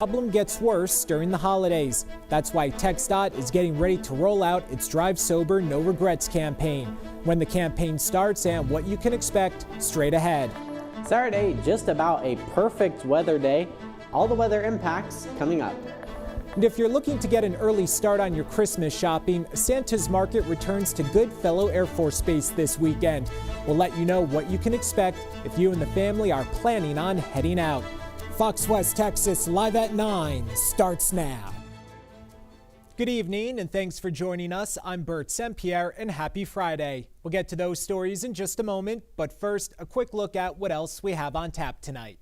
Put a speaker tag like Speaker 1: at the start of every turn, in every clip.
Speaker 1: Problem gets worse during the holidays. That's why TxDOT is getting ready to roll out its Drive Sober, No Regrets campaign. When the campaign starts and what you can expect straight ahead.
Speaker 2: Saturday, just about a perfect weather day. All the weather impacts coming up.
Speaker 1: And if you're looking to get an early start on your Christmas shopping, Santa's Market returns to Goodfellow Air Force Base this weekend. We'll let you know what you can expect if you and the family are planning on heading out. Fox West Texas Live at 9 starts now. Good evening and thanks for joining us. I'm Bert St. Pierre and happy Friday. We'll get to those stories in just a moment, but first, a quick look at what else we have on tap tonight.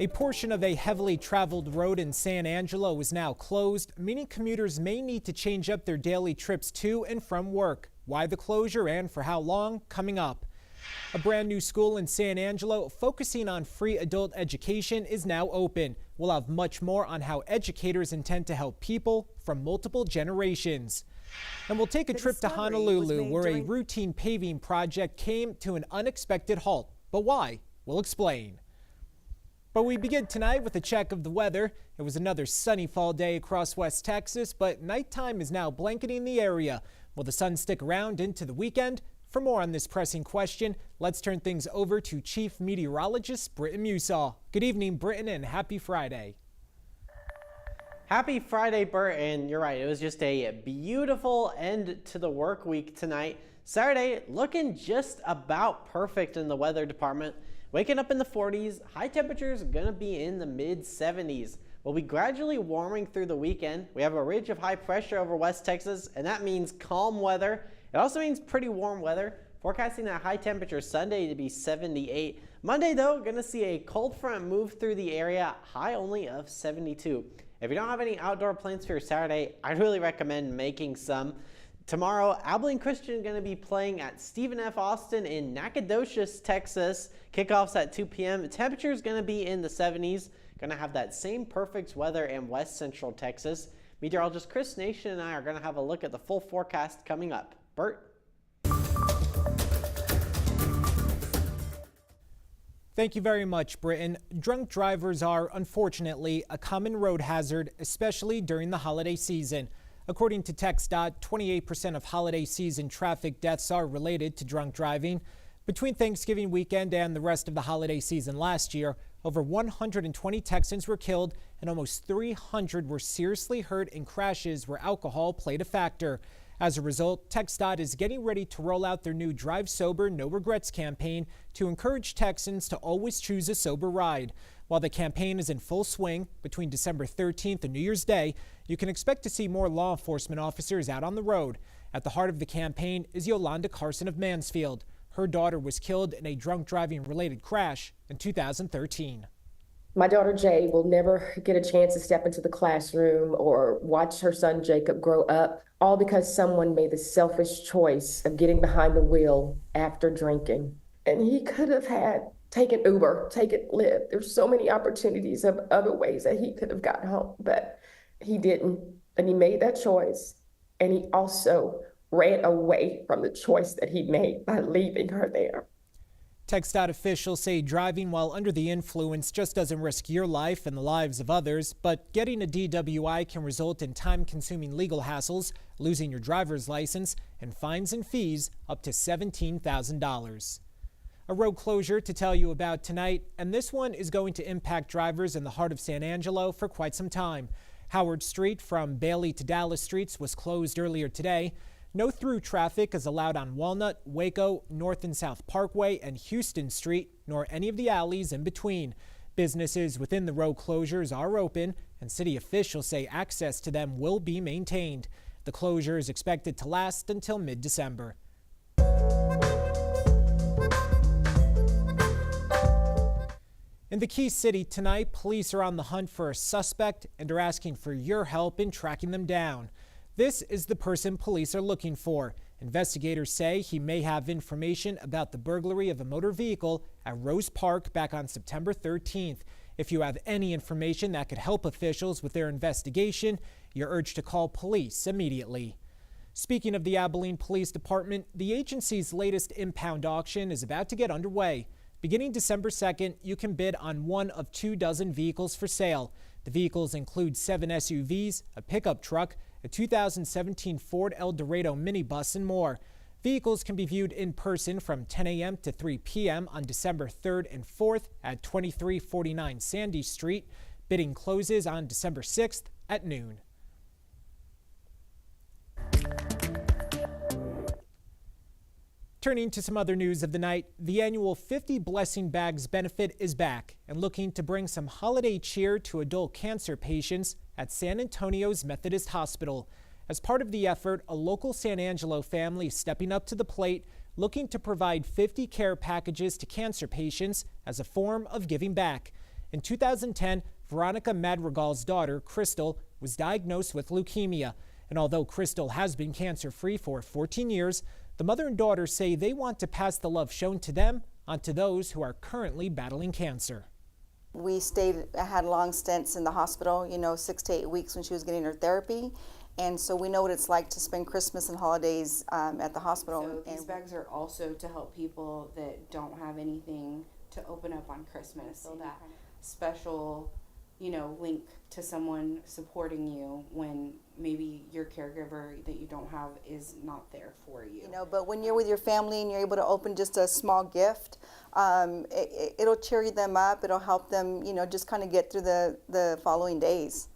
Speaker 1: A portion of a heavily traveled road in San Angelo is now closed, meaning commuters may need to change up their daily trips to and from work. Why the closure and for how long? Coming up. A brand new school in San Angelo focusing on free adult education is now open. We'll have much more on how educators intend to help people from multiple generations. And we'll take a trip to Honolulu where a routine paving project came to an unexpected halt. But why? We'll explain. But we begin tonight with a check of the weather. It was another sunny fall day across West Texas, but nighttime is now blanketing the area. Will the sun stick around into the weekend? For more on this pressing question, let's turn things over to Chief Meteorologist Britton Musaw. Good evening, Britton, and happy Friday.
Speaker 2: Happy Friday, Bert, and you're right. It was just a beautiful end to the work week tonight. Saturday looking just about perfect in the weather department. Waking up in the 40s, high temperatures gonna be in the mid 70s. We'll be gradually warming through the weekend. We have a ridge of high pressure over West Texas, and that means calm weather. It also means pretty warm weather. Forecasting that high temperature Sunday to be 78. Monday, though, gonna see a cold front move through the area, high only of 72. If you don't have any outdoor plans for your Saturday, I'd really recommend making some. Tomorrow, Abilene Christian going to be playing at Stephen F. Austin in Nacogdoches, Texas. Kickoffs at 2 p.m. The temperature is going to be in the 70s. Going to have that same perfect weather in West Central Texas. Meteorologist Chris Nation and I are going to have a look at the full forecast coming up. Bert?
Speaker 1: Thank you very much, Britton. Drunk drivers are, unfortunately, a common road hazard, especially during the holiday season. According to TxDOT, 28% of holiday season traffic deaths are related to drunk driving. Between Thanksgiving weekend and the rest of the holiday season last year, over 120 Texans were killed and almost 300 were seriously hurt in crashes where alcohol played a factor. As a result, TxDOT is getting ready to roll out their new Drive Sober, No Regrets campaign to encourage Texans to always choose a sober ride. While the campaign is in full swing between December 13th and New Year's Day, you can expect to see more law enforcement officers out on the road. At the heart of the campaign is Yolanda Carson of Mansfield. Her daughter was killed in a drunk driving related crash in 2013.
Speaker 3: My daughter Jay will never get a chance to step into the classroom or watch her son Jacob grow up, all because someone made the selfish choice of getting behind the wheel after drinking. And he could have had taken Uber, taken Lyft. There's so many opportunities of other ways that he could have gotten home, but he didn't. And he made that choice. And he also ran away from the choice that he made by leaving her there.
Speaker 1: TxDOT officials say driving while under the influence just doesn't risk your life and the lives of others, but getting a DWI can result in time-consuming legal hassles, losing your driver's license, and fines and fees up to $17,000. A road closure to tell you about tonight, and this one is going to impact drivers in the heart of San Angelo for quite some time. Howard Street from Bailey to Dallas Streets was closed earlier today. No through traffic is allowed on Walnut, Waco, North and South Parkway, and Houston Street, nor any of the alleys in between. Businesses within the road closures are open, and city officials say access to them will be maintained. The closure is expected to last until mid-December. In the Key City tonight, police are on the hunt for a suspect and are asking for your help in tracking them down. This is the person police are looking for. Investigators say he may have information about the burglary of a motor vehicle at Rose Park back on September 13th. If you have any information that could help officials with their investigation, you're urged to call police immediately. Speaking of the Abilene Police Department, the agency's latest impound auction is about to get underway. Beginning December 2nd, you can bid on 1 of 2 dozen vehicles for sale. The vehicles include 7 SUVs, a pickup truck, a 2017 Ford Eldorado minibus, and more. Vehicles can be viewed in person from 10 a.m. to 3 p.m. on December 3rd and 4th at 2349 Sandy Street. Bidding closes on December 6th at noon. Turning to some other news of the night, the annual 50 Blessing Bags benefit is back and looking to bring some holiday cheer to adult cancer patients at San Antonio's Methodist Hospital. As part of the effort, a local San Angelo family is stepping up to the plate, looking to provide 50 care packages to cancer patients as a form of giving back. In 2010, Veronica Madrigal's daughter, Crystal, was diagnosed with leukemia. And although Crystal has been cancer-free for 14 years, the mother and daughter say they want to pass the love shown to them onto those who are currently battling cancer.
Speaker 4: We had long stints in the hospital, 6 to 8 weeks when she was getting her therapy. And so we know what it's like to spend Christmas and holidays at the hospital.
Speaker 5: So these bags are also to help people that don't have anything to open up on Christmas. So that special, link to someone supporting you when maybe your caregiver that you don't have is not there for you.
Speaker 4: But when you're with your family and you're able to open just a small gift, it'll cheer them up. It'll help them, just kind of get through the following days.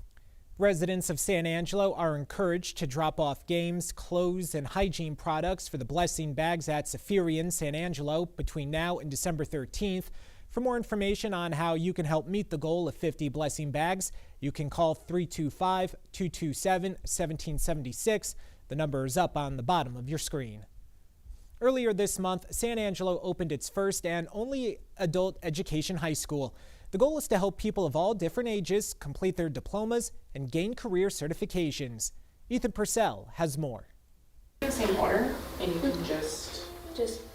Speaker 1: Residents of San Angelo are encouraged to drop off games, clothes, and hygiene products for the Blessing Bags at Zephyrian San Angelo between now and December 13th. For more information on how you can help meet the goal of 50 Blessing Bags, you can call 325-227-1776. The number is up on the bottom of your screen. Earlier this month, San Angelo opened its first and only adult education high school. The goal is to help people of all different ages complete their diplomas and gain career certifications. Ethan Purcell has more.
Speaker 6: The same order, and you can just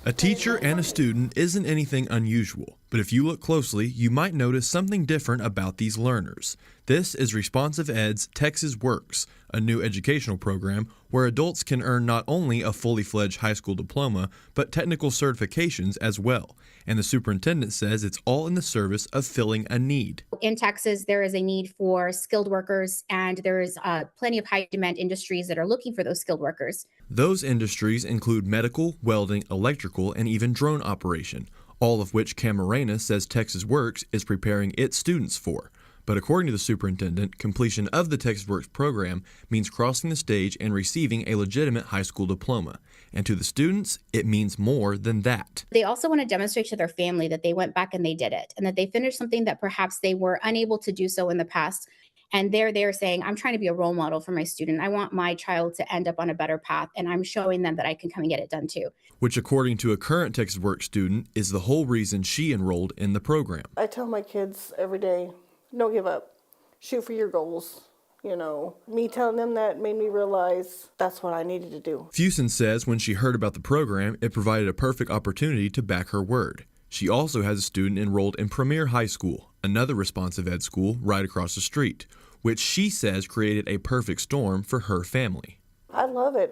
Speaker 7: A teacher and a student isn't anything unusual, but if you look closely, you might notice something different about these learners. This is Responsive Ed's Texas Works, a new educational program where adults can earn not only a fully fledged high school diploma, but technical certifications as well. And the superintendent says it's all in the service of filling a need.
Speaker 8: In Texas, there is a need for skilled workers, and there is plenty of high demand industries that are looking for those skilled workers.
Speaker 7: Those industries include medical, welding, electrical, and even drone operation, all of which Camarena says Texas Works is preparing its students for. But according to the superintendent, completion of the Texas Works program means crossing the stage and receiving a legitimate high school diploma. And to the students, it means more than that.
Speaker 8: They also want to demonstrate to their family that they went back and they did it, and that they finished something that perhaps they were unable to do so in the past. And they're there saying, I'm trying to be a role model for my student. I want my child to end up on a better path, and I'm showing them that I can come and get it done too.
Speaker 7: Which, according to a current Texas Works student, is the whole reason she enrolled in the program.
Speaker 9: I tell my kids every day, don't give up. Shoot for your goals. Me telling them that made me realize that's what I needed to do.
Speaker 7: Fusen says when she heard about the program, it provided a perfect opportunity to back her word. She also has a student enrolled in Premier High School, another responsive ed school right across the street, which she says created a perfect storm for her family.
Speaker 9: I love it.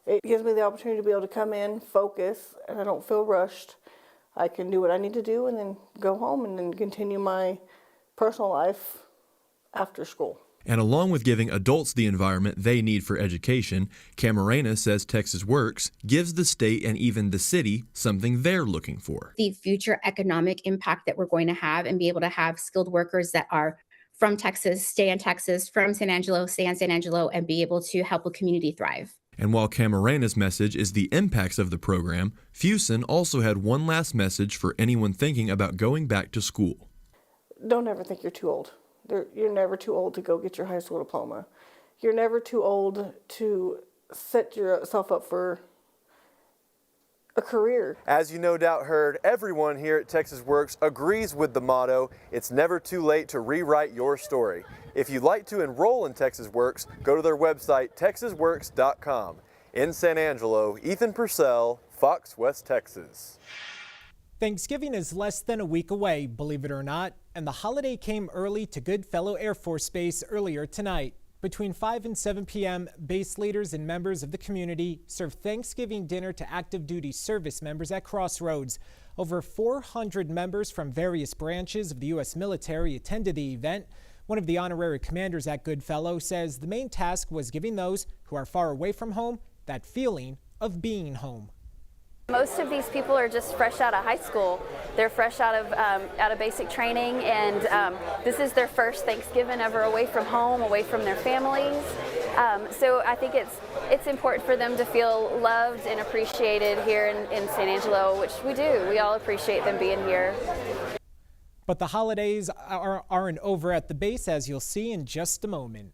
Speaker 9: It gives me the opportunity to be able to come in, focus, and I don't feel rushed. I can do what I need to do and then go home and then continue my personal life after school.
Speaker 7: And along with giving adults the environment they need for education, Camarena says Texas Works gives the state and even the city something they're looking for.
Speaker 8: The future economic impact that we're going to have, and be able to have skilled workers that are from Texas, stay in Texas, from San Angelo, stay in San Angelo, and be able to help a community thrive.
Speaker 7: And while Camarena's message is the impacts of the program, Fusen also had one last message for anyone thinking about going back to school.
Speaker 9: Don't ever think you're too old. You're never too old to go get your high school diploma. You're never too old to set yourself up for a career.
Speaker 10: As you no doubt heard, everyone here at Texas Works agrees with the motto, it's never too late to rewrite your story. If you'd like to enroll in Texas Works, go to their website, texasworks.com. In San Angelo, Ethan Purcell, Fox West Texas.
Speaker 1: Thanksgiving is less than a week away, believe it or not, and the holiday came early to Goodfellow Air Force Base earlier tonight. Between 5 and 7 p.m., base leaders and members of the community serve Thanksgiving dinner to active duty service members at Crossroads. Over 400 members from various branches of the U.S. military attended the event. One of the honorary commanders at Goodfellow says the main task was giving those who are far away from home that feeling of being home.
Speaker 11: Most of these people are just fresh out of high school. They're fresh out of basic training, and this is their first Thanksgiving ever away from home, away from their families. So I think it's important for them to feel loved and appreciated here in San Angelo, which we do. We all appreciate them being here.
Speaker 1: But the holidays aren't over at the base, as you'll see in just a moment.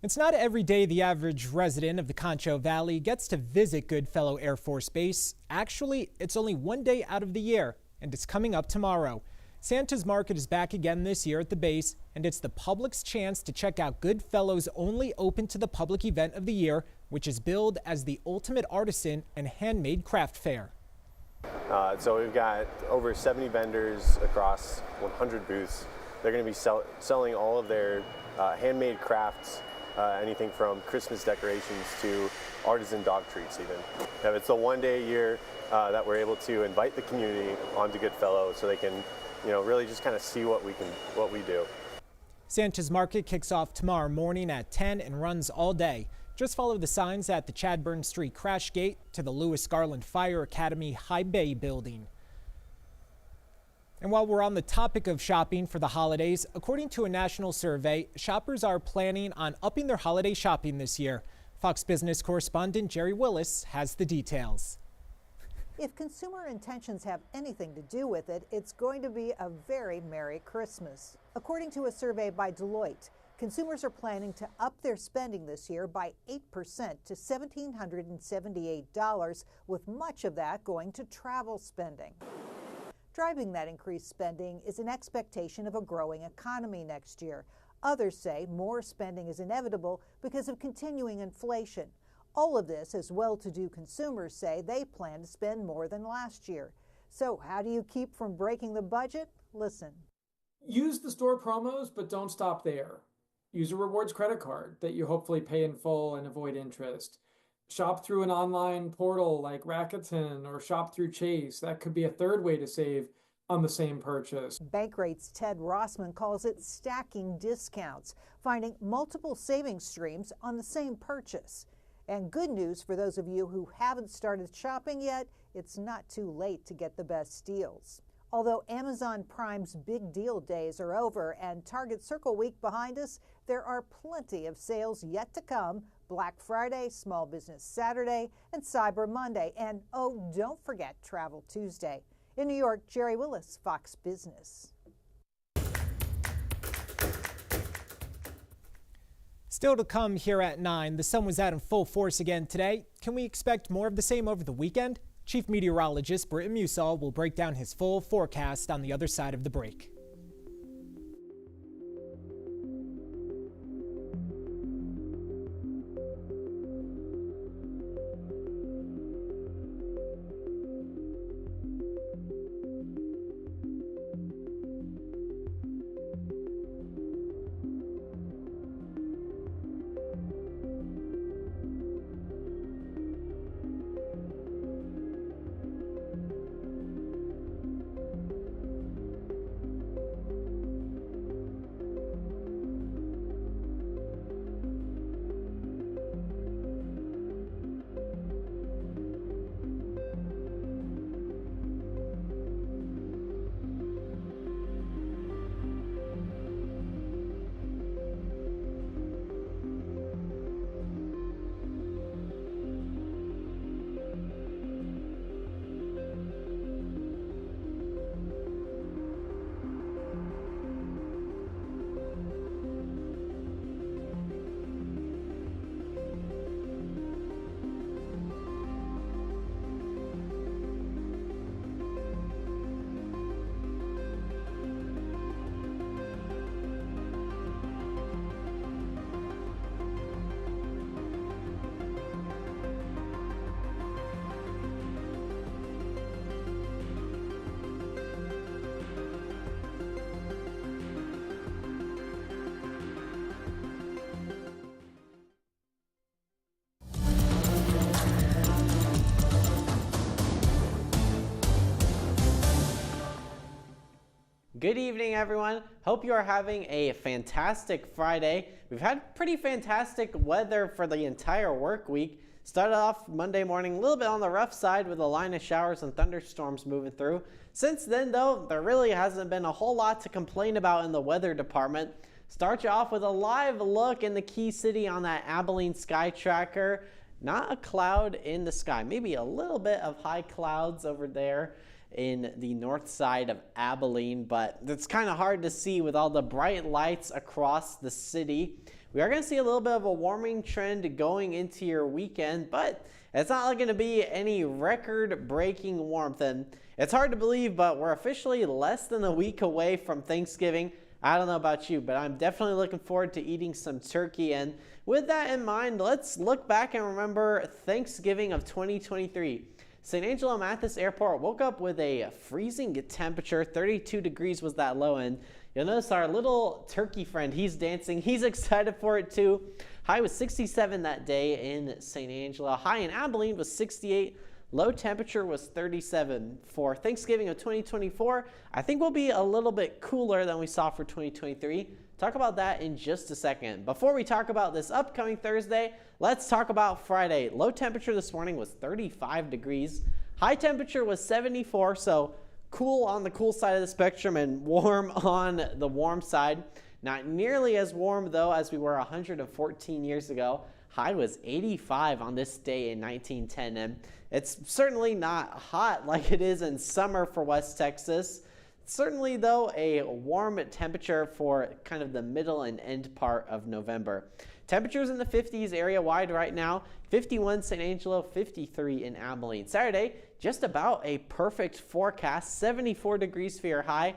Speaker 1: It's not every day the average resident of the Concho Valley gets to visit Goodfellow Air Force Base. Actually, it's only one day out of the year, and it's coming up tomorrow. Santa's Market is back again this year at the base, and it's the public's chance to check out Goodfellow's only open to the public event of the year, which is billed as the ultimate artisan and handmade craft fair.
Speaker 10: So we've got over 70 vendors across 100 booths. They're going to be selling all of their handmade crafts, anything from Christmas decorations to artisan dog treats even. It's the one day a year that we're able to invite the community onto Goodfellow so they can, really just kind of see what we do.
Speaker 1: Santa's Market kicks off tomorrow morning at 10 and runs all day. Just follow the signs at the Chadburn Street Crash Gate to the Lewis Garland Fire Academy High Bay building. And while we're on the topic of shopping for the holidays, according to a national survey, shoppers are planning on upping their holiday shopping this year. Fox Business correspondent Jerry Willis has the details.
Speaker 12: If consumer intentions have anything to do with it, it's going to be a very Merry Christmas. According to a survey by Deloitte, consumers are planning to up their spending this year by 8% to $1,778, with much of that going to travel spending. Driving that increased spending is an expectation of a growing economy next year. Others say more spending is inevitable because of continuing inflation. All of this as well-to-do consumers say they plan to spend more than last year. So how do you keep from breaking the budget? Listen.
Speaker 13: Use the store promos, but don't stop there. Use a rewards credit card that you hopefully pay in full and avoid interest. Shop through an online portal like Rakuten or shop through Chase. That could be a third way to save on the same purchase.
Speaker 12: Bankrate's Ted Rossman calls it stacking discounts, finding multiple savings streams on the same purchase. And good news for those of you who haven't started shopping yet, it's not too late to get the best deals. Although Amazon Prime's big deal days are over and Target Circle Week behind us, there are plenty of sales yet to come. Black Friday, Small Business Saturday, and Cyber Monday. And oh, don't forget Travel Tuesday. In New York, Jerry Willis, Fox Business.
Speaker 1: Still to come here at 9, the sun was out in full force again today. Can we expect more of the same over the weekend? Chief Meteorologist Britton Musall will break down his full forecast on the other side of the break.
Speaker 2: Good evening, everyone. Hope you are having a fantastic Friday. We've had pretty fantastic weather for the entire work week. Started off Monday morning a little bit on the rough side with a line of showers and thunderstorms moving through. Since then, though, there really hasn't been a whole lot to complain about in the weather department. Start you off with a live look in the Key City on that Abilene Sky Tracker. Not a cloud in the sky, maybe a little bit of high clouds over there in the north side of Abilene, but it's kind of hard to see with all the bright lights across the city. We are going to see a little bit of a warming trend going into your weekend, but it's not going to be any record-breaking warmth, and it's hard to believe, but we're officially less than a week away from Thanksgiving. I don't know about you, but I'm definitely looking forward to eating some turkey, and with that in mind, let's look back and remember Thanksgiving of 2023. St. Angelo Mathis Airport woke up with a freezing temperature. 32 degrees was that low, and you'll notice our little turkey friend, he's dancing. He's excited for it too. High was 67 that day in St. Angelo. High in Abilene was 68. Low temperature was 37. For Thanksgiving of 2024, I think we'll be a little bit cooler than we saw for 2023. Talk about that in just a second. Before we talk about this upcoming Thursday, let's talk about Friday. Low temperature this morning was 35 degrees. High temperature was 74, so cool on the cool side of the spectrum and warm on the warm side. Not nearly as warm, though, as we were 114 years ago. High was 85 on this day in 1910, and it's certainly not hot like it is in summer for West Texas. Certainly, though, a warm temperature for kind of the middle and end part of November. Temperatures in the 50s area-wide right now. 51 St. Angelo, 53 in Abilene. Saturday, just about a perfect forecast. 74 degrees for your high.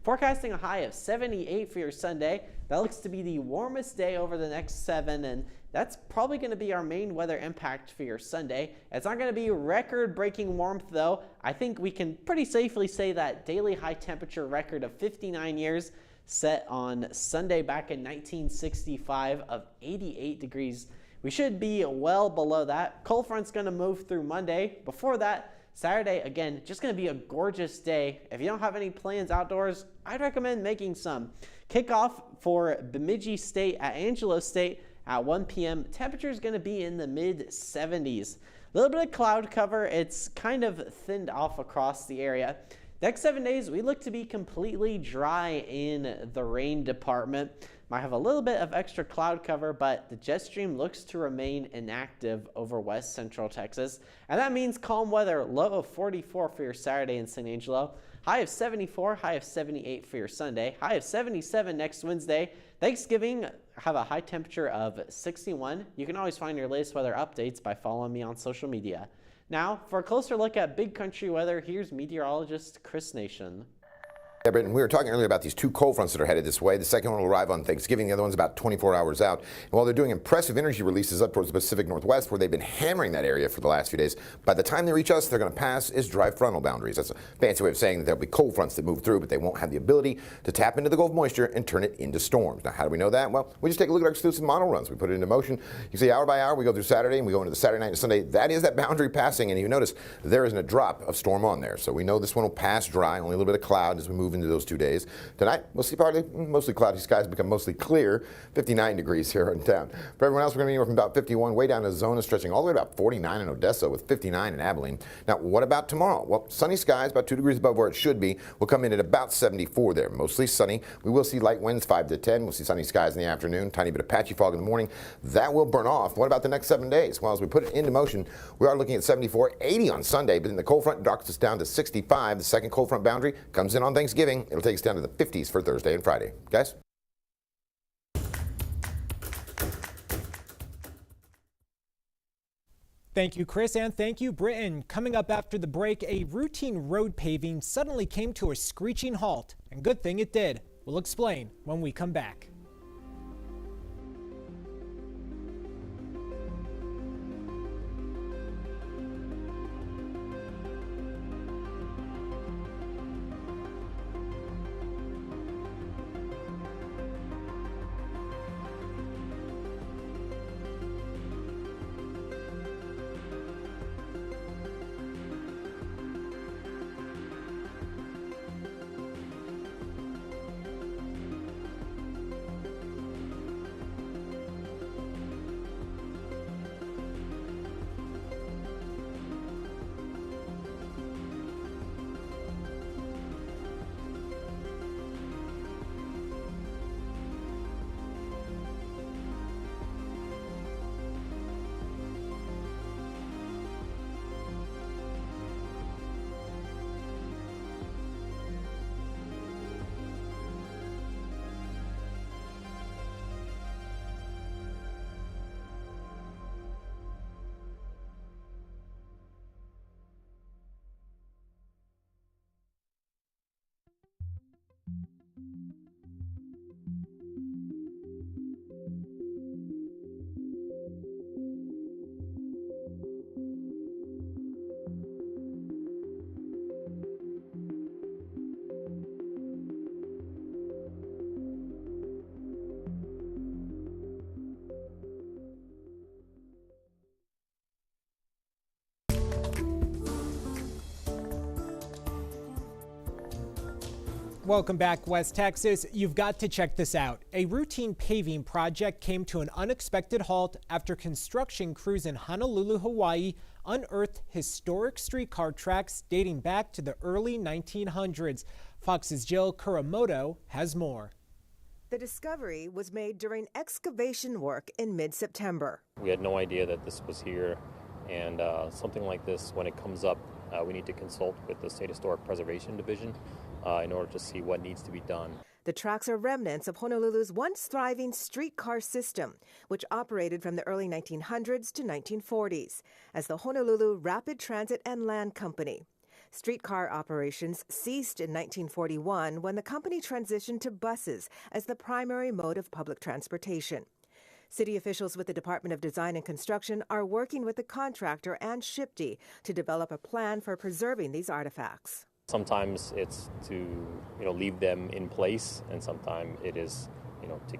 Speaker 2: Forecasting a high of 78 for your Sunday. That looks to be the warmest day over the next 7, and that's probably going to be our main weather impact for your Sunday. It's not going to be record-breaking warmth, though. I think we can pretty safely say that daily high temperature record of 59 years set on Sunday back in 1965 of 88 degrees. We should be well below that. Cold front's going to move through Monday. Before that, Saturday, again, just going to be a gorgeous day. If you don't have any plans outdoors, I'd recommend making some. Kickoff for Bemidji State at Angelo State at 1 p.m. Temperature is going to be in the mid-70s. A little bit of cloud cover. It's kind of thinned off across the area. Next 7 days, we look to be completely dry in the rain department. Might have a little bit of extra cloud cover, but the jet stream looks to remain inactive over west central Texas. And that means calm weather, low of 44 for your Saturday in St. Angelo. High of 74, high of 78 for your Sunday. High of 77 next Wednesday. Thanksgiving, have a high temperature of 61. You can always find your latest weather updates by following me on social media. Now, for a closer look at big country weather, here's meteorologist Chris Nation.
Speaker 14: Yeah, Britton, we were talking earlier about these two cold fronts that are headed this way. The second one will arrive on Thanksgiving. The other one's about 24 hours out. And while they're doing impressive energy releases up towards the Pacific Northwest, where they've been hammering that area for the last few days, by the time they reach us, they're going to pass as dry frontal boundaries. That's a fancy way of saying that there'll be cold fronts that move through, but they won't have the ability to tap into the Gulf moisture and turn it into storms. Now, how do we know that? Well, we just take a look at our exclusive model runs. We put it into motion. You see hour by hour, we go through Saturday, and we go into the Saturday night and Sunday. That is that boundary passing, and you notice there isn't a drop of storm on there. So we know this one will pass dry, only a little bit of cloud as we move into those 2 days. Tonight, we'll see partly, mostly cloudy skies become mostly clear. 59 degrees here in town. For everyone else, we're going to be anywhere from about 51 way down to Zona, stretching all the way to about 49 in Odessa with 59 in Abilene. Now, what about tomorrow? Well, sunny skies, about 2 degrees above where it should be. We'll come in at about 74 there. Mostly sunny. We will see light winds 5 to 10. We'll see sunny skies in the afternoon. Tiny bit of patchy fog in the morning. That will burn off. What about the next 7 days? Well, as we put it into motion, we are looking at 74, 80 on Sunday, but then the cold front knocks us down to 65. The second cold front boundary comes in on Thanksgiving. It'll take us down to the 50s for Thursday and Friday. Guys?
Speaker 1: Thank you, Chris, and thank you, Britton. Coming up after the break, a routine road paving suddenly came to a screeching halt, and good thing it did. We'll explain when we come back. Welcome back, West Texas. You've got to check this out. A routine paving project came to an unexpected halt after construction crews in Honolulu, Hawaii unearthed historic streetcar tracks dating back to the early 1900s. Fox's Jill Kuramoto has more.
Speaker 15: The discovery was made during excavation work in mid-September.
Speaker 16: We had no idea that this was here, and something like this, when it comes up, we need to consult with the State Historic Preservation Division in order to see what needs to be done.
Speaker 15: The tracks are remnants of Honolulu's once thriving streetcar system, which operated from the early 1900s to 1940s as the Honolulu Rapid Transit and Land Company. Streetcar operations ceased in 1941 when the company transitioned to buses as the primary mode of public transportation. City officials with the Department of Design and Construction are working with the contractor and SHPD to develop a plan for preserving these artifacts.
Speaker 16: Sometimes it's to, leave them in place, and sometimes it is, to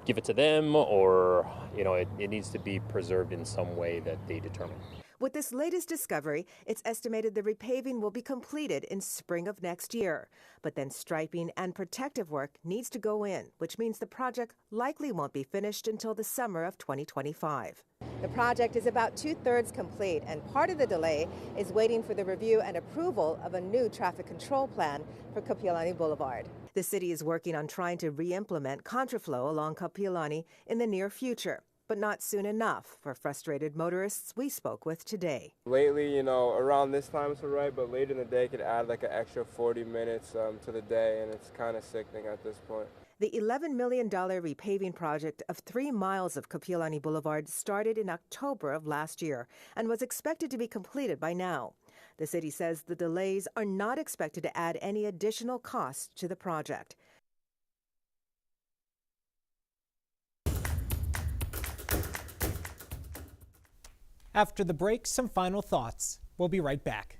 Speaker 16: give it to them, or, it needs to be preserved in some way that they determine.
Speaker 15: With this latest discovery, it's estimated the repaving will be completed in spring of next year. But then striping and protective work needs to go in, which means the project likely won't be finished until the summer of 2025. The project is about 2/3 complete, and part of the delay is waiting for the review and approval of a new traffic control plan for Kapiolani Boulevard. The city is working on trying to re-implement contraflow along Kapiolani in the near future, but not soon enough for frustrated motorists we spoke with today.
Speaker 17: Lately, around this time it's all right, but later in the day could add like an extra 40 minutes to the day, and it's kind of sickening at this point.
Speaker 15: The $11 million repaving project of 3 miles of Kapiolani Boulevard started in October of last year and was expected to be completed by now. The city says the delays are not expected to add any additional cost to the project.
Speaker 1: After the break, some final thoughts. We'll be right back.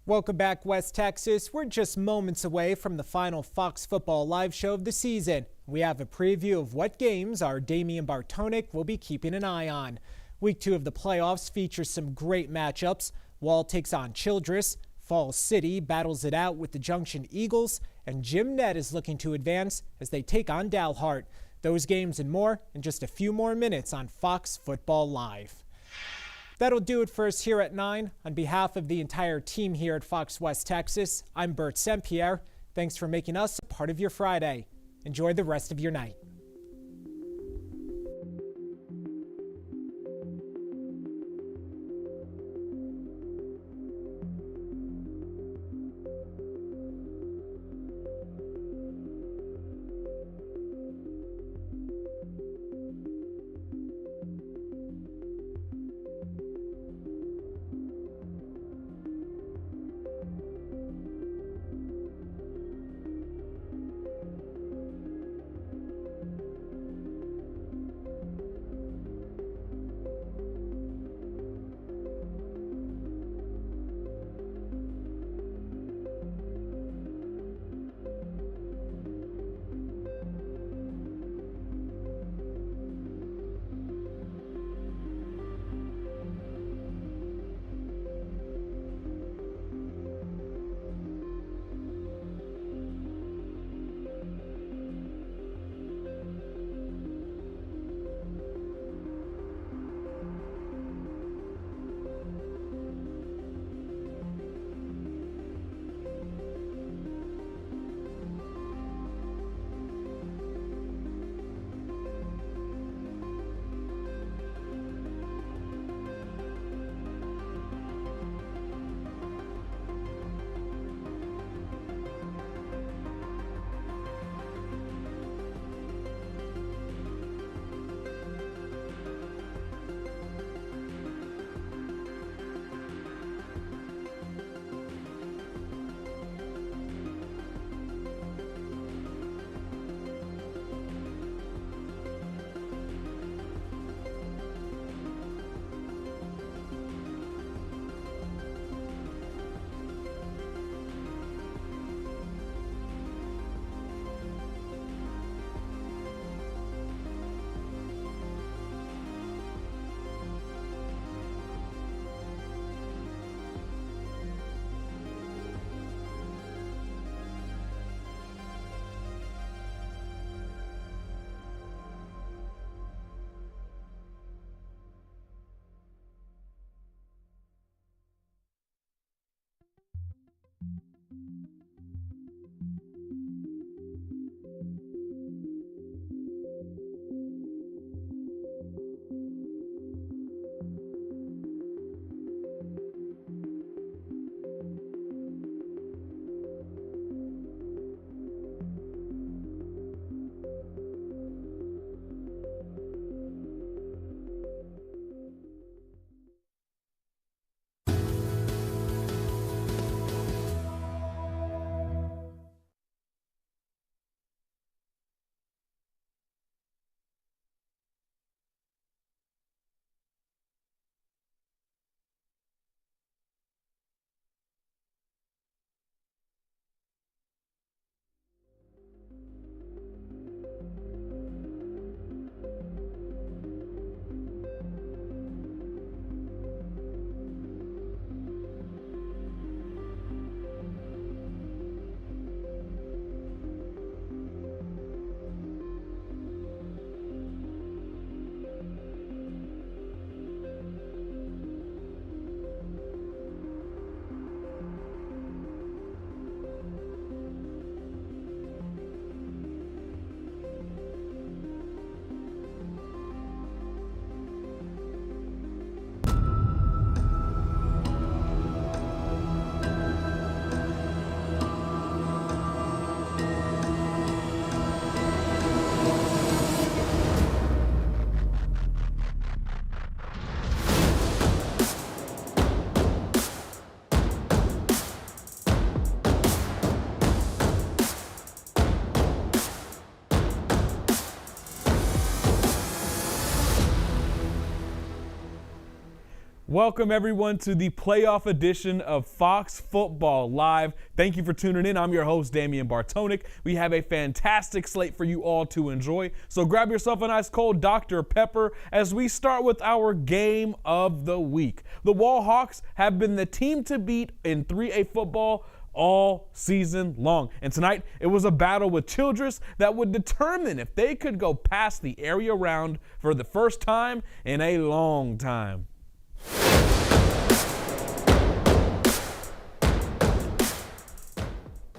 Speaker 1: Welcome back, West Texas. We're just moments away from the final Fox Football Live show of the season. We have a preview of what games our Damian Bartonic will be keeping an eye on. Week 2 of the playoffs features some great matchups. Wall takes on Childress, Falls City battles it out with the Junction Eagles, and Jim Ned is looking to advance as they take on Dalhart. Those games and more in just a few more minutes on Fox Football Live. That'll do it for us here at 9. On behalf of the entire team here at Fox West Texas, I'm Bert St. Pierre. Thanks for making us a part of your Friday. Enjoy the rest of your night.
Speaker 18: Welcome everyone to the playoff edition of Fox Football Live. Thank you for tuning in. I'm your host, Damian Bartonic. We have a fantastic slate for you all to enjoy. So grab yourself a nice cold Dr. Pepper as we start with our game of the week. The Wall Hawks have been the team to beat in 3A football all season long. And tonight, it was a battle with Childress that would determine if they could go past the area round for the first time in a long time.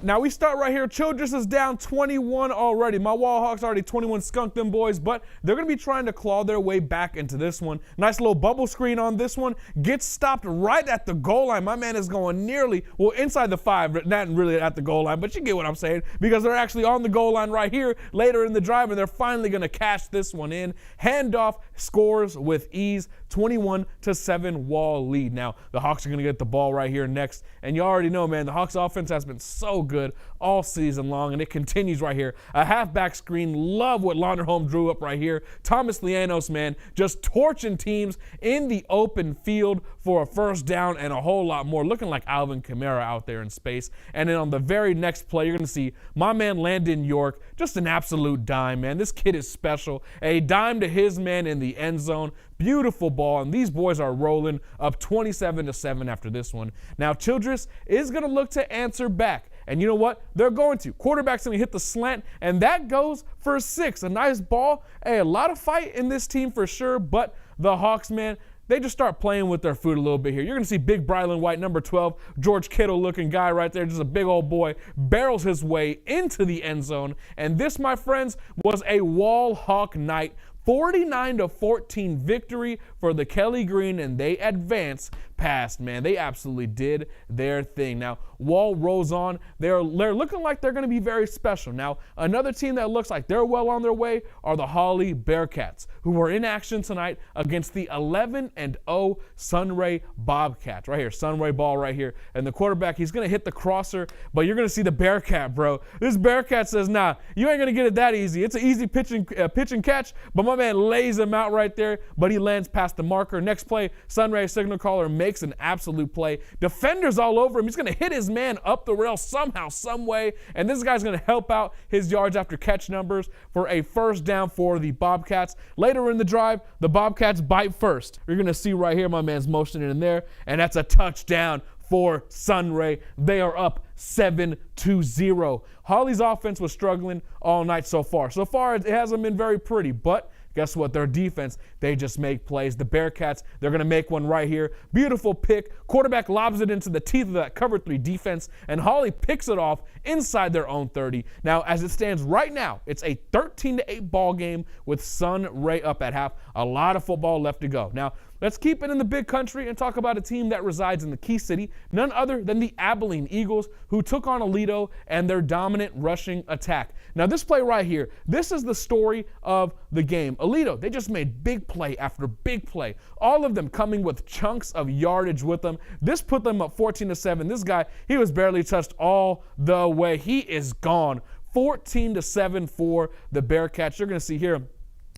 Speaker 18: Now we start right here. Childress is down 21 already. My Wall Hawks already 21 skunked them boys, but they're going to be trying to claw their way back into this one. Nice little bubble screen on this one. Gets stopped right at the goal line. My man is going nearly, well, inside the 5, not really at the goal line, but you get what I'm saying, because they're actually on the goal line right here later in the drive, and they're finally going to cash this one in. Handoff, scores with ease. 21-7 Wall lead. Now, the Hawks are going to get the ball right here next. And you already know, man, the Hawks offense has been so good all season long, and it continues right here. A halfback screen. Love what Londerholm drew up right here. Thomas Lianos, man, just torching teams in the open field for a first down and a whole lot more. Looking like Alvin Kamara out there in space. And then on the very next play, you're going to see my man Landon York, just an absolute dime, man. This kid is special. A dime to his man in the end zone. Beautiful ball, and these boys are rolling up 27-7 after this one. Now, Childress is going to look to answer back. And you know what? They're going to. Quarterback's going to hit the slant, and that goes for 6. A nice ball. Hey, a lot of fight in this team for sure, but the Hawks, man, they just start playing with their food a little bit here. You're going to see big Brylan White, number 12, George Kittle-looking guy right there, just a big old boy, barrels his way into the end zone. And this, my friends, was a Wall Hawk night. 49-14 victory for the Kelly Green, and they advance past, man. They absolutely did their thing. Now, Wall rolls on. They're looking like they're going to be very special. Now, another team that looks like they're well on their way are the Hawley Bearcats, who were in action tonight against the 11-0 Sunray Bobcats. Right here, Sunray ball right here. And the quarterback, he's going to hit the crosser, but you're going to see the Bearcat, bro. This Bearcat says, nah, you ain't going to get it that easy. It's an easy pitch and catch, but my man lays him out right there, but he lands past the marker. Next play, Sunray signal caller makes an absolute play. Defenders all over him. He's going to hit his man up the rail somehow, some way, and this guy's going to help out his yards after catch numbers for a first down for the Bobcats. Later in the drive, the Bobcats bite first. You're going to see right here my man's motioning in there, and that's a touchdown for Sunray. They are up 7-0. Hawley's offense was struggling all night so far. So far, it hasn't been very pretty, but guess what? Their defense, they just make plays. The Bearcats, they're going to make one right here. Beautiful pick. Quarterback lobs it into the teeth of that cover 3 defense, and Hawley picks it off inside their own 30. Now, as it stands right now, it's a 13-8 ball game with Sunray up at half. A lot of football left to go. Now, let's keep it in the big country and talk about a team that resides in the Key City, none other than the Abilene Eagles, who took on Aledo and their dominant rushing attack. Now, this play right here, this is the story of the game. Aledo, they just made big play after big play, all of them coming with chunks of yardage with them. This put them up 14-7. This guy, he was barely touched all the way. He is gone. 14-7 for the Bearcats. You're going to see here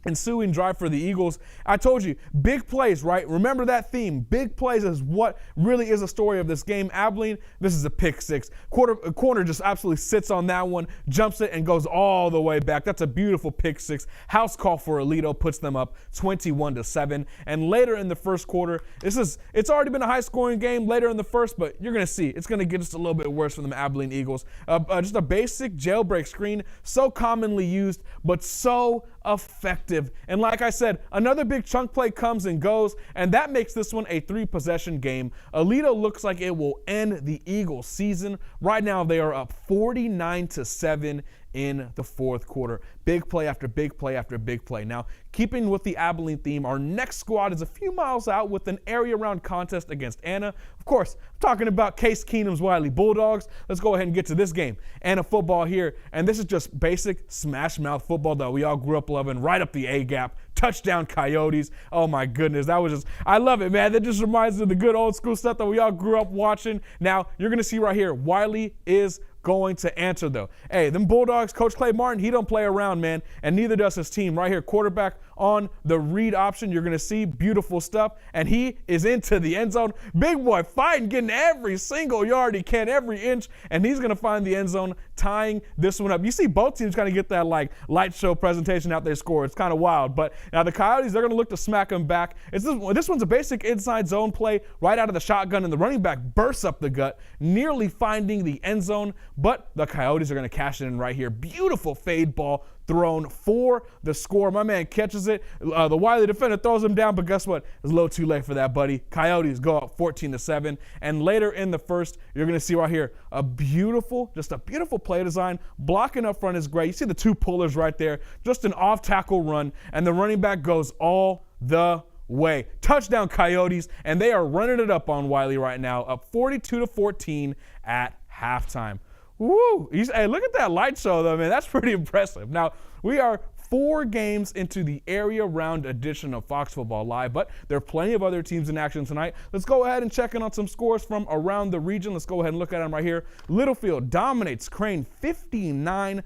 Speaker 18: ensuing drive for the Eagles. I told you, big plays, right? Remember that theme. Big plays is what really is a story of this game. Abilene, this is a pick 6. Corner just absolutely sits on that one, jumps it, and goes all the way back. That's a beautiful pick 6. House call for Aledo puts them up 21-7. And later in the first quarter, it's already been a high-scoring game later in the first, but you're going to see it's going to get just a little bit worse for the Abilene Eagles. Just a basic jailbreak screen, so commonly used, but so effective. And like I said, another big chunk play comes and goes, and that makes this one a 3-possession game. Aledo looks like it will end the Eagles season. Right now, they are up 49-7 in the fourth quarter. Big play after big play after big play. Now, keeping with the Abilene theme, our next squad is a few miles out with an area round contest against Anna. Of course, I'm talking about Case Keenum's Wiley Bulldogs. Let's go ahead and get to this game. Anna football here, and this is just basic smash mouth football that we all grew up loving, right up the A-gap. Touchdown Coyotes. Oh my goodness, that was just, I love it, man. That just reminds me of the good old school stuff that we all grew up watching. Now, you're going to see right here, Wiley is going to answer, though. Hey, them Bulldogs, Coach Clay Martin, he don't play around, man, and neither does his team. Right here, quarterback on the read option. You're going to see beautiful stuff, and he is into the end zone. Big boy fighting, getting every single yard he can, every inch, and he's going to find the end zone, tying this one up. You see both teams kind of get that, like, light show presentation out they score. It's kind of wild, but now the Coyotes, they're going to look to smack them back. This one's a basic inside zone play right out of the shotgun, and the running back bursts up the gut, nearly finding the end zone, but the Coyotes are going to cash it in right here. Beautiful fade ball thrown for the score. My man catches it. The Wiley defender throws him down, but guess what? It's a little too late for that, buddy. Coyotes go up 14-7. And later in the first, you're going to see right here a beautiful play design. Blocking up front is great. You see the two pullers right there. Just an off-tackle run, and the running back goes all the way. Touchdown Coyotes, and they are running it up on Wiley right now, up 42-14 at halftime. Woo! Hey, look at that light show, though, man. That's pretty impressive. Now, we are 4 games into the area round edition of Fox Football Live, but there are plenty of other teams in action tonight. Let's go ahead and check in on some scores from around the region. Let's go ahead and look at them right here. Littlefield dominates Crane 59-0.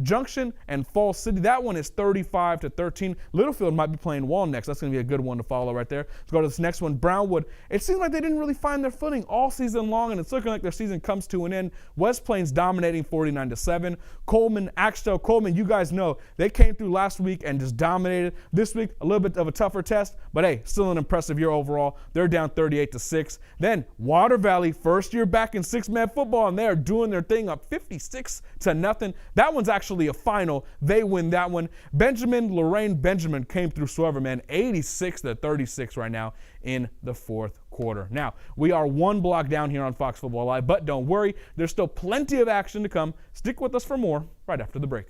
Speaker 18: Junction and Falls City, that one is 35-13. Littlefield might be playing Wall next. That's going to be a good one to follow right there. Let's go to this next one. Brownwood. It seems like they didn't really find their footing all season long, and it's looking like their season comes to an end. West Plains dominating 49-7. Coleman, Axtell. Coleman, you guys know, they came through last week and just dominated. This week, a little bit of a tougher test, but hey, still an impressive year overall. They're down 38-6. Then Water Valley, first year back in 6-man football, and they are doing their thing, up 56-0. That one's actually a final. They win that one. Lorraine Benjamin came through Swerver, man, 86-36 right now in the fourth quarter. Now, we are one block down here on Fox Football Live, but don't worry, there's still plenty of action to come. Stick with us for more right after the break.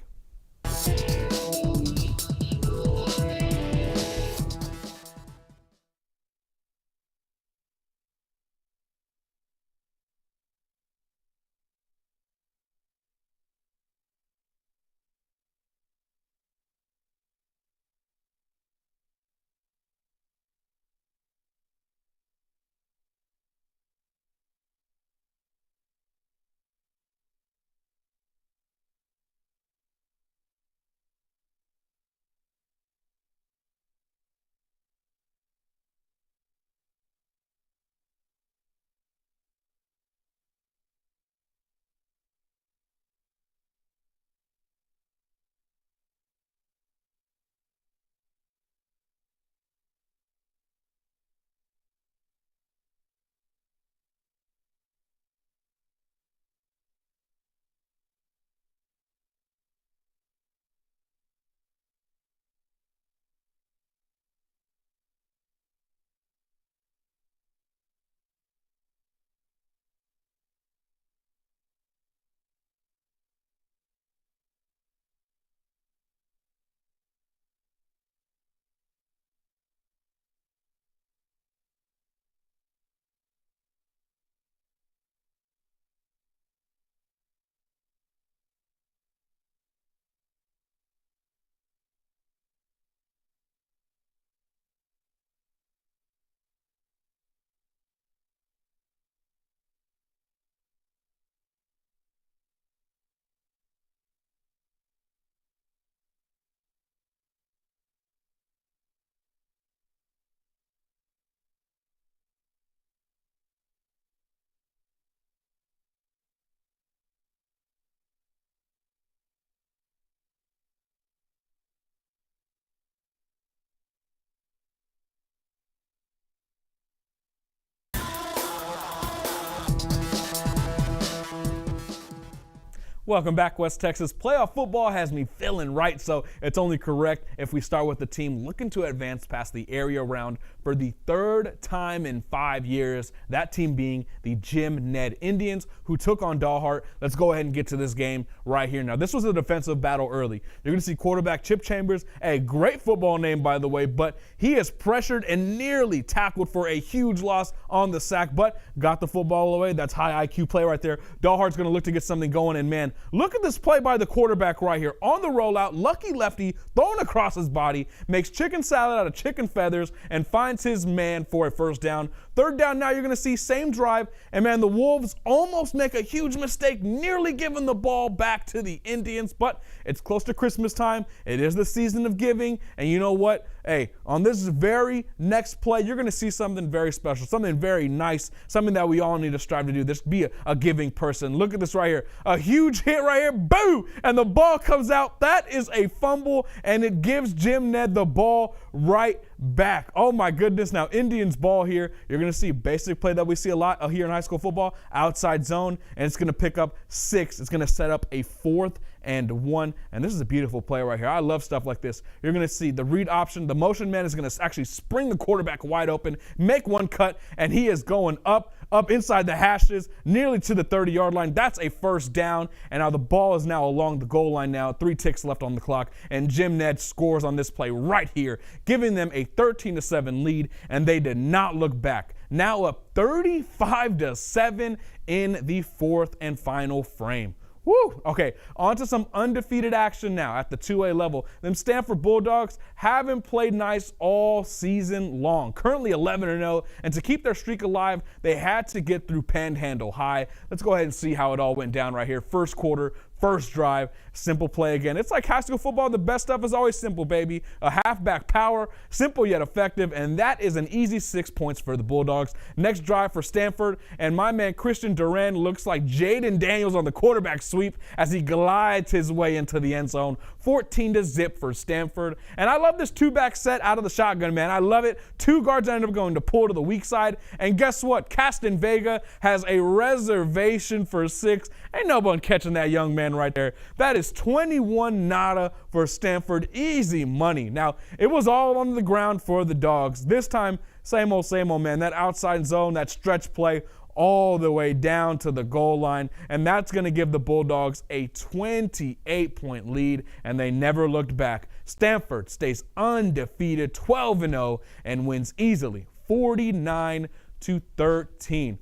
Speaker 18: Welcome back, West Texas. Playoff football has me feeling right, so it's only correct if we start with the team looking to advance past the area round for the third time in 5 years, that team being the Jim Ned Indians, who took on Dalhart. Let's go ahead and get to this game right here. Now, this was a defensive battle early. You're going to see quarterback Chip Chambers, a great football name, by the way, but he is pressured and nearly tackled for a huge loss on the sack, but got the football away. That's high IQ play right there. Dalhart's going to look to get something going, and man, Look at this play by the quarterback right here. On the rollout, lucky lefty thrown across his body, makes chicken salad out of chicken feathers, and finds his man for a first down. Third down now, you're going to see same drive, and man, the Wolves almost make a huge mistake, nearly giving the ball back to the Indians, but it's close to Christmas time. It is the season of giving, and you know what? Hey, on this very next play, you're going to see something very special, something very nice, something that we all need to strive to do. This be a giving person. Look at this right here. A huge hit right here. Boo! And the ball comes out. That is a fumble, and it gives Jim Ned the ball right back. Oh my goodness. Now Indians ball here. You're going to see basic play that we see a lot here in high school football, outside zone, and it's going to pick up 6. It's going to set up a 4th and 1, and this is a beautiful play right here. I love stuff like this. You're going to see the read option. The motion man is going to actually spring the quarterback wide open, make one cut, and he is going up inside the hashes, nearly to the 30-yard line. That's a first down, and now the ball is now along the goal line now. 3 ticks left on the clock, and Jim Ned scores on this play right here, giving them a 13-7 lead, and they did not look back. Now up 35-7 in the 4th and final frame. Woo! Okay, on to some undefeated action now at the 2A level. Them Stanford Bulldogs haven't played nice all season long. Currently 11-0, and to keep their streak alive, they had to get through Panhandle High. Let's go ahead and see how it all went down right here. First quarter, first drive, simple play again. It's like high school football. The best stuff is always simple, baby. A halfback power, simple yet effective, and that is an easy 6 points for the Bulldogs. Next drive for Stanford, and my man Christian Duran looks like Jaden Daniels on the quarterback sweep as he glides his way into the end zone. 14-0 for Stanford. And I love this 2-back set out of the shotgun, man. I love it. 2 guards ended up going to pull to the weak side. And guess what? Caston Vega has a reservation for 6. Ain't no one catching that young man right there. That is 21 nada for Stanford. Easy money. Now, it was all on the ground for the Dogs. This time, same old, man. That outside zone, that stretch play, all the way down to the goal line, and that's going to give the Bulldogs a 28-point lead, and they never looked back. Stanford stays undefeated, 12-0, and wins easily, 49-13.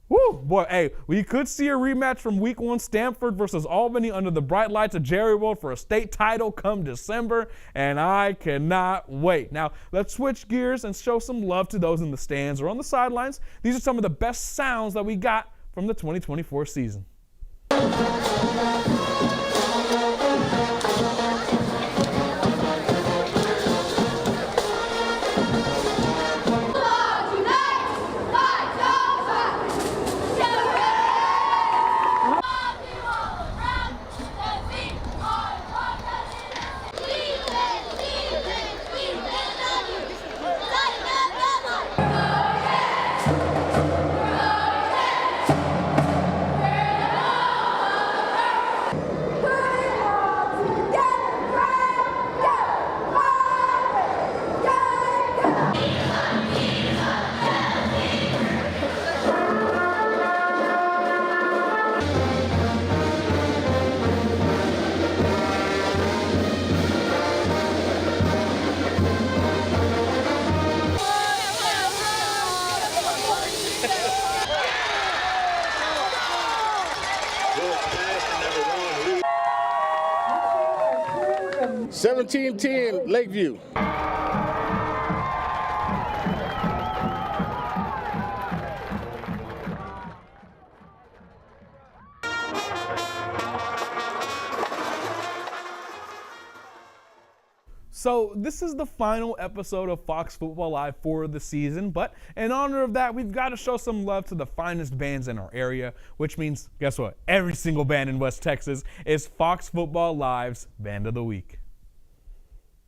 Speaker 18: Woo, boy, hey, we could see a rematch from Week 1 Stanford versus Albany under the bright lights of Jerry World for a state title come December, and I cannot wait. Now, let's switch gears and show some love to those in the stands or on the sidelines. These are some of the best sounds that we got from the 2024 season.
Speaker 19: $17-10 Lakeview.
Speaker 18: So this is the final episode of Fox Football Live for the season, but in honor of that, we've got to show some love to the finest bands in our area, which means, guess what? Every single band in West Texas is Fox Football Live's Band of the Week.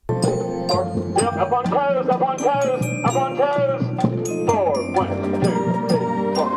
Speaker 20: Up on toes, up on toes, up on toes. 4, 1, 2, 3, 4.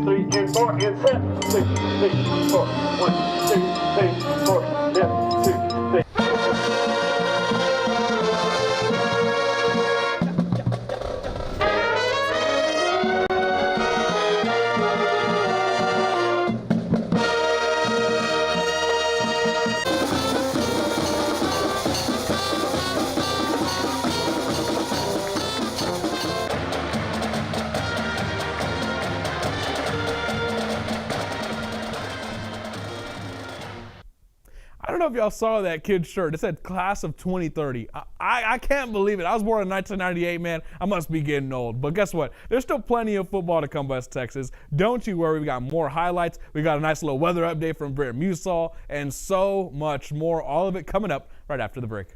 Speaker 20: 3 and 4 and set. 6, 4, 1, 2, 3, 4, left, 2, 3.
Speaker 18: I don't know if y'all saw that kid's shirt. It said class of 2030. I can't believe it. I was born in 1998, man. I must be getting old. But guess what? There's still plenty of football to come, West Texas. Don't you worry. We got more highlights. We got a nice little weather update from Britt Musall and so much more. All of it coming up right after the break.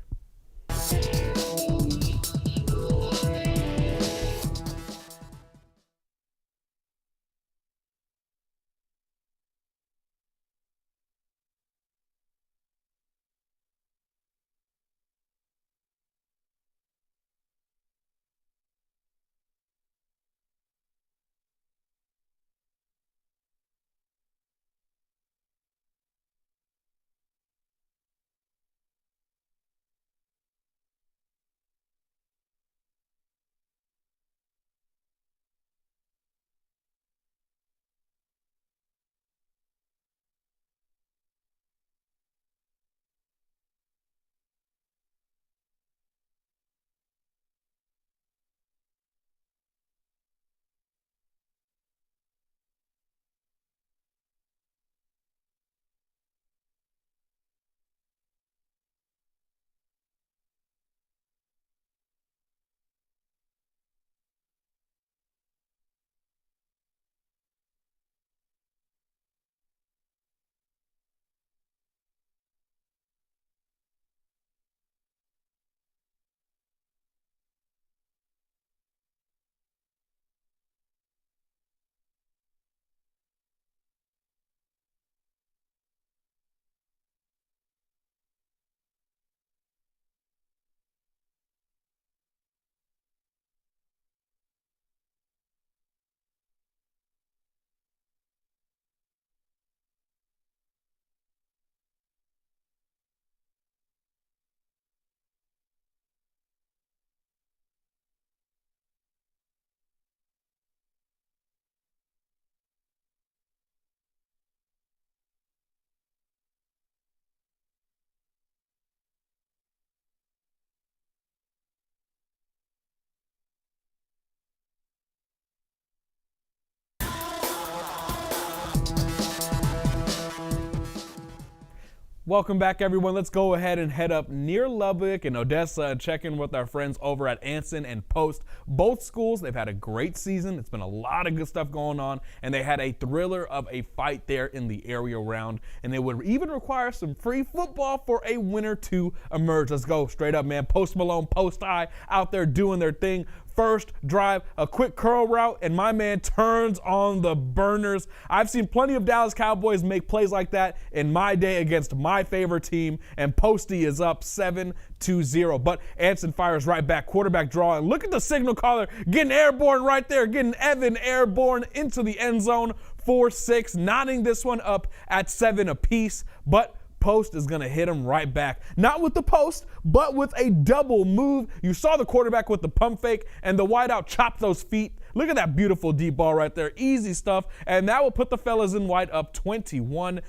Speaker 18: Welcome back, everyone. Let's go ahead and head up near Lubbock and Odessa and check in with our friends over at Anson and Post. Both schools, they've had a great season. It's been a lot of good stuff going on, and they had a thriller of a fight there in the area round, and it would even require some free football for a winner to emerge. Let's go straight up, man. Post Malone, Post I out there doing their thing. First drive, a quick curl route, and my man turns on the burners. I've seen plenty of Dallas Cowboys make plays like that in my day against my favorite team, and Posty is up 7-0. But Anson fires right back, quarterback draw, and look at the signal caller getting airborne right there, getting Evan airborne into the end zone, 4-6, knotting this one up at 7 apiece. But Post is going to hit him right back. Not with the post, but with a double move. You saw the quarterback with the pump fake, and the wideout chopped those feet. Look at that beautiful deep ball right there. Easy stuff, and that will put the fellas in white up 21-7.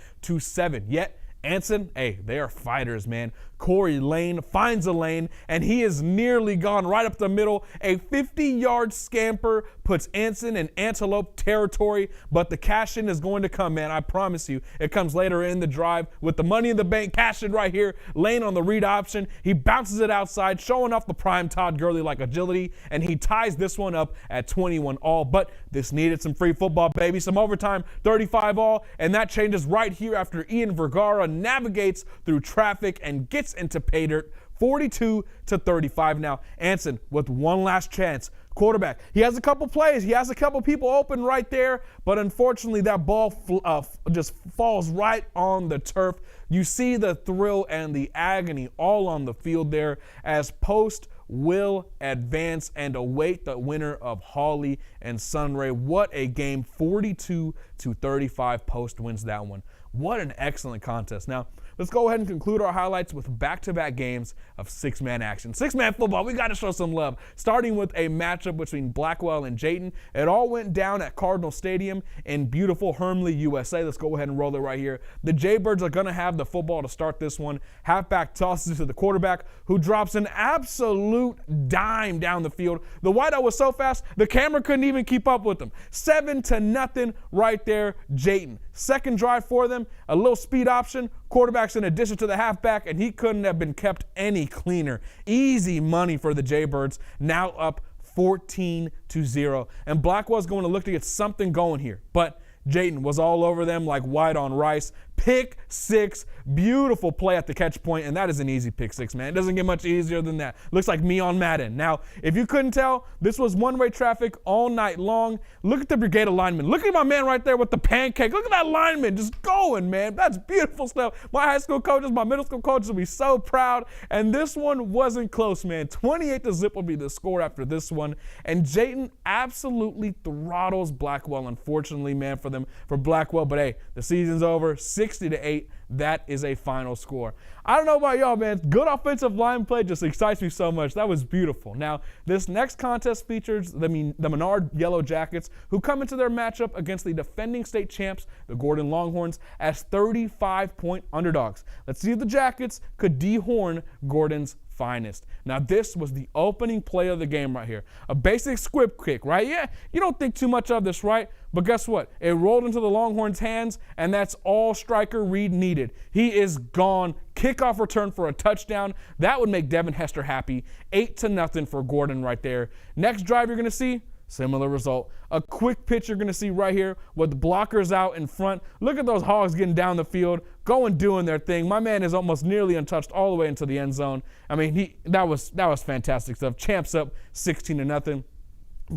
Speaker 18: Yet Anson, hey, they are fighters, man. Corey Lane finds a lane, and he is nearly gone right up the middle. A 50-yard scamper puts Anson in antelope territory, but the cash-in is going to come, man. I promise you. It comes later in the drive with the money in the bank, cash-in right here. Lane on the read option. He bounces it outside, showing off the prime Todd Gurley-like agility, and he ties this one up at 21 all. But this needed some free football, baby. Some overtime, 35 all, and that changes right here after Ian Vergara navigates through traffic and gets into pay dirt, 42-35. Now Anson with one last chance. Quarterback, he has a couple plays, he has a couple people open right there, but unfortunately that ball just falls right on the turf. You see the thrill and the agony all on the field there as Post will advance and await the winner of Hawley and Sunray. What a game. 42-35. Post wins that one. What an excellent contest. Now, let's go ahead and conclude our highlights with back-to-back games of six-man action. Six-man football, we got to show some love. Starting with a matchup between Blackwell and Jayton. It all went down at Cardinal Stadium in beautiful Hermleigh, USA. Let's go ahead and roll it right here. The Jaybirds are going to have the football to start this one. Halfback tosses it to the quarterback, who drops an absolute dime down the field. The wideout was so fast, the camera couldn't even keep up with them. 7-0 right there, Jayton. Second drive for them, a little speed option. Quarterback's in addition to the halfback, and he couldn't have been kept any cleaner. Easy money for the Jaybirds, now up 14-0. And Blackwell's going to look to get something going here. But Jayton was all over them like white on rice. Pick six, beautiful play at the catch point, and that is an easy pick six, man. It doesn't get much easier than that. Looks like me on Madden. Now, if you couldn't tell, this was one-way traffic all night long. Look at the brigade of linemen. Look at my man right there with the pancake. Look at that lineman just going, man. That's beautiful stuff. My high school coaches, my middle school coaches will be so proud, and this one wasn't close, man. 28-0 will be the score after this one, and Jayton absolutely throttles Blackwell, unfortunately, man, for Blackwell. But hey, the season's over. 60-8, that is a final score. I don't know about y'all, man. Good offensive line play just excites me so much. That was beautiful. Now, this next contest features the Menard Yellow Jackets, who come into their matchup against the defending state champs, the Gordon Longhorns, as 35-point underdogs. Let's see if the Jackets could dehorn Gordon's finest. Now, this was the opening play of the game right here. A basic squib kick, right? Yeah, you don't think too much of this, right? But guess what? It rolled into the Longhorns' hands, and that's all Striker Reed needed. He is gone. Kickoff return for a touchdown. That would make Devin Hester happy. 8-0 for Gordon right there. Next drive you're going to see, similar result. A quick pitch you're going to see right here with blockers out in front. Look at those Hogs getting down the field, going doing their thing. My man is almost nearly untouched all the way into the end zone. I mean, that was fantastic stuff. Champs up 16-0.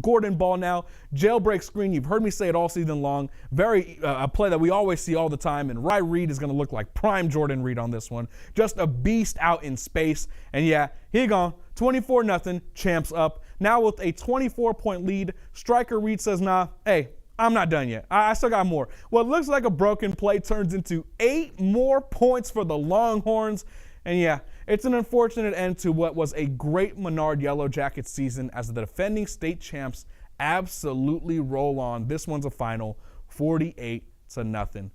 Speaker 18: Gordon ball now, jailbreak screen. You've heard me say it all season long. Very a play that we always see all the time, and Rye Reed is going to look like prime Jordan Reed on this one. Just a beast out in space. And yeah, he gone. 24-0, champs up. Now with a 24-point lead, Striker Reed says, nah, hey, I'm not done yet. I still got more. What looks like a broken play turns into 8 more points for the Longhorns. And yeah, it's an unfortunate end to what was a great Menard Yellow Jackets season as the defending state champs absolutely roll on. This one's a final, 48-0.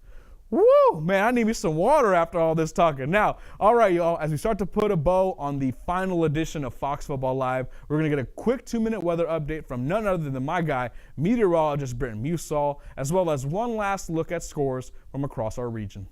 Speaker 18: Woo, man, I need me some water after all this talking. Now, all right, y'all, as we start to put a bow on the final edition of Fox Football Live, we're going to get a quick 2-minute weather update from none other than my guy, meteorologist Britton Musall, as well as one last look at scores from across our region.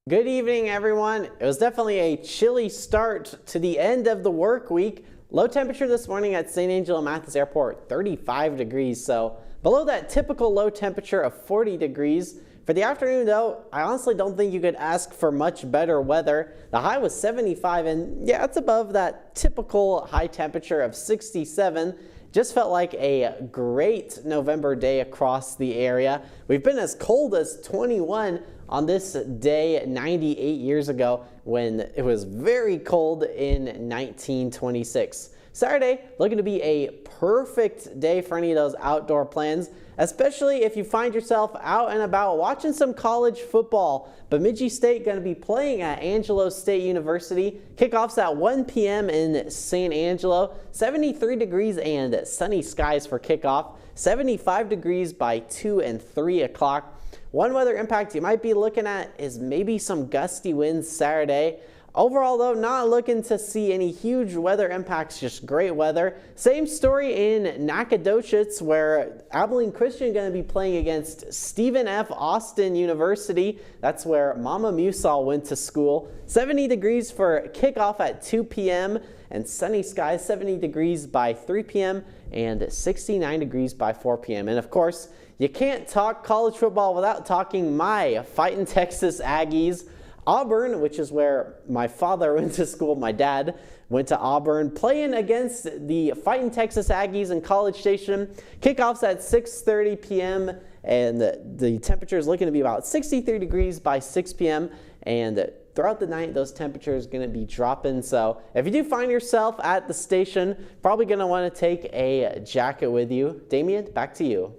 Speaker 2: Good evening, everyone. It was definitely a chilly start to the end of the work week. Low temperature this morning at St. Angelo Mathis Airport, 35 degrees. So below that typical low temperature of 40 degrees. For the afternoon, though, I honestly don't think you could ask for much better weather. The high was 75, and yeah, it's above that typical high temperature of 67. Just felt like a great November day across the area. We've been as cold as 21 on this day 98 years ago when it was very cold in 1926. Saturday, looking to be a perfect day for any of those outdoor plans, especially if you find yourself out and about watching some college football. Bemidji State going to be playing at Angelo State University. Kickoffs at 1 p.m. in San Angelo. 73 degrees and sunny skies for kickoff. 75 degrees by 2 and 3 o'clock. One weather impact you might be looking at is maybe some gusty winds Saturday. Overall, though, not looking to see any huge weather impacts, just great weather. Same story in Nacogdoches, where Abilene Christian going to be playing against Stephen F. Austin University. That's where Mama Musall went to school. 70 degrees for kickoff at 2 p.m. and sunny skies, 70 degrees by 3 p.m. and 69 degrees by 4 p.m. And of course, you can't talk college football without talking my Fighting Texas Aggies. Auburn, which is where my father went to school, my dad went to Auburn, playing against the Fighting Texas Aggies in College Station. Kickoffs at 6:30 p.m. and the temperature is looking to be about 63 degrees by 6 p.m. and throughout the night, those temperatures are going to be dropping. So if you do find yourself at the station, probably going to want to take a jacket with you. Damien, back to you.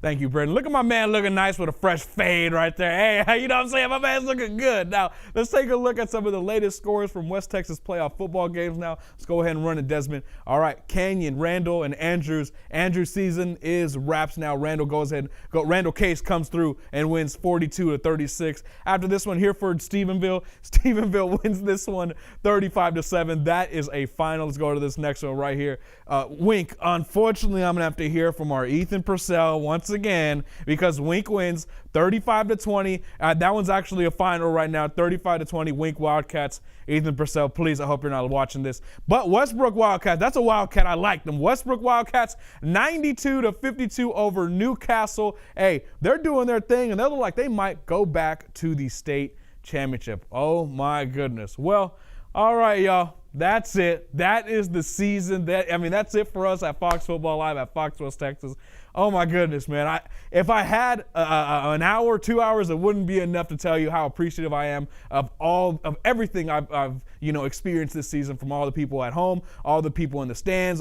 Speaker 18: Thank you, Brendan. Look at my man looking nice with a fresh fade right there. Hey, you know what I'm saying? My man's looking good. Now, let's take a look at some of the latest scores from West Texas playoff football games now. Let's go ahead and run it, Desmond. All right, Canyon, Randall, and Andrews. Andrews' season is wraps now. Randall Randall Case comes through and wins 42-36. After this one, Hereford, Stephenville. Stephenville wins this one 35-7. That is a final. Let's go to this next one right here. Wink. Unfortunately, I'm going to have to hear from our Ethan Purcell once again because Wink wins 35-20. That one's actually a final right now, 35-20. Wink Wildcats. Ethan Purcell, please, I hope you're not watching this. But Westbrook Wildcats, that's a Wildcat. I like them. Westbrook Wildcats, 92-52 over Newcastle. Hey, they're doing their thing, and they look like they might go back to the state championship. Oh, my goodness. Well, all right, y'all. That's it. That is the season. That's it for us at Fox Football Live at Fox West Texas. Oh my goodness, man! If I had an hour, 2 hours, it wouldn't be enough to tell you how appreciative I am of everything I've experienced this season, from all the people at home, all the people in the stands,